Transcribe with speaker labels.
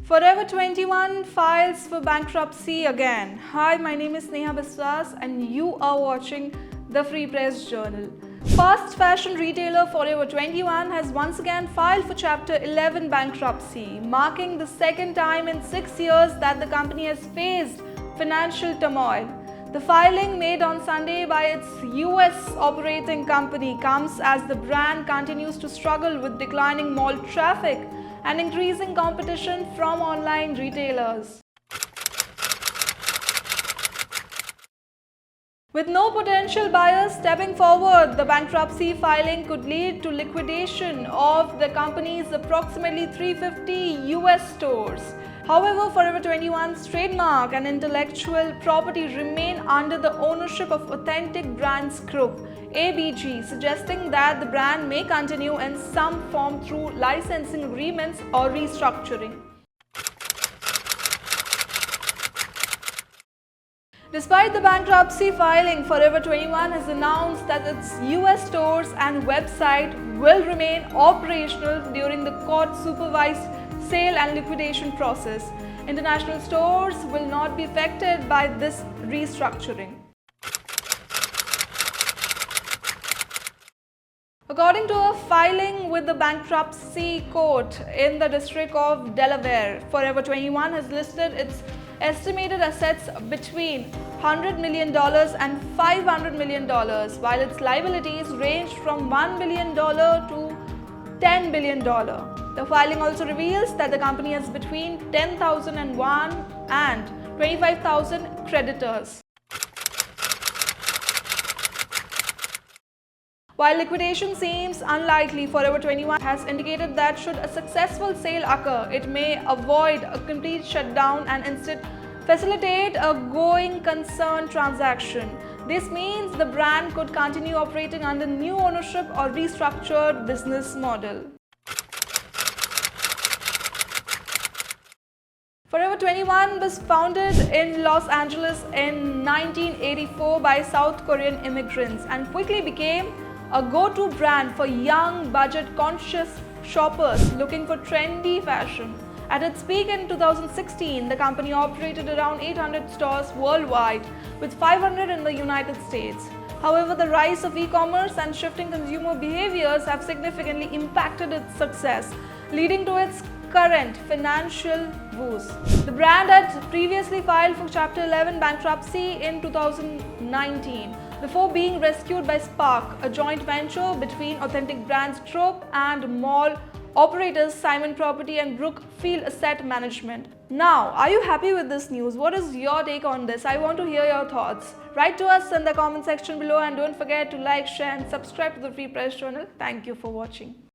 Speaker 1: Forever 21 files for bankruptcy again. Hi, my name is Neha Biswas and you are watching the Free Press Journal. Fast fashion retailer Forever 21 has once again filed for Chapter 11 bankruptcy, marking the second time in 6 years that the company has faced financial turmoil. The filing made on Sunday by its US operating company comes as the brand continues to struggle with declining mall traffic and increasing competition from online retailers. With no potential buyers stepping forward, the bankruptcy filing could lead to liquidation of the company's approximately 350 US stores. However, Forever 21's trademark and intellectual property remain under the ownership of Authentic Brands Group, ABG, suggesting that the brand may continue in some form through licensing agreements or restructuring. Despite the bankruptcy filing, Forever 21 has announced that its US stores and website will remain operational during the court-supervised sale and liquidation process. International stores will not be affected by this restructuring. According to a filing with the bankruptcy court in the District of Delaware, Forever 21 has listed its estimated assets between $100 million and $500 million, while its liabilities range from $1 billion to $10 billion. The filing also reveals that the company has between 10,001 and 25,000 creditors. While liquidation seems unlikely, Forever 21 has indicated that should a successful sale occur, it may avoid a complete shutdown and instead facilitate a going concern transaction. This means the brand could continue operating under new ownership or restructured business model. Forever 21 was founded in Los Angeles in 1984 by South Korean immigrants and quickly became a go-to brand for young, budget-conscious shoppers looking for trendy fashion. At its peak in 2016, the company operated around 800 stores worldwide, with 500 in the United States. However, the rise of e-commerce and shifting consumer behaviors have significantly impacted its success, leading to its current financial woes. The brand had previously filed for Chapter 11 bankruptcy in 2019 before being rescued by Spark, a joint venture between Authentic Brands Group and mall operators Simon Property and Brookfield Asset Management. Now, are you happy with this news? What is your take on this? I want to hear your thoughts. Write to us in the comment section below and don't forget to like, share and subscribe to the Free Press Journal. Thank you for watching.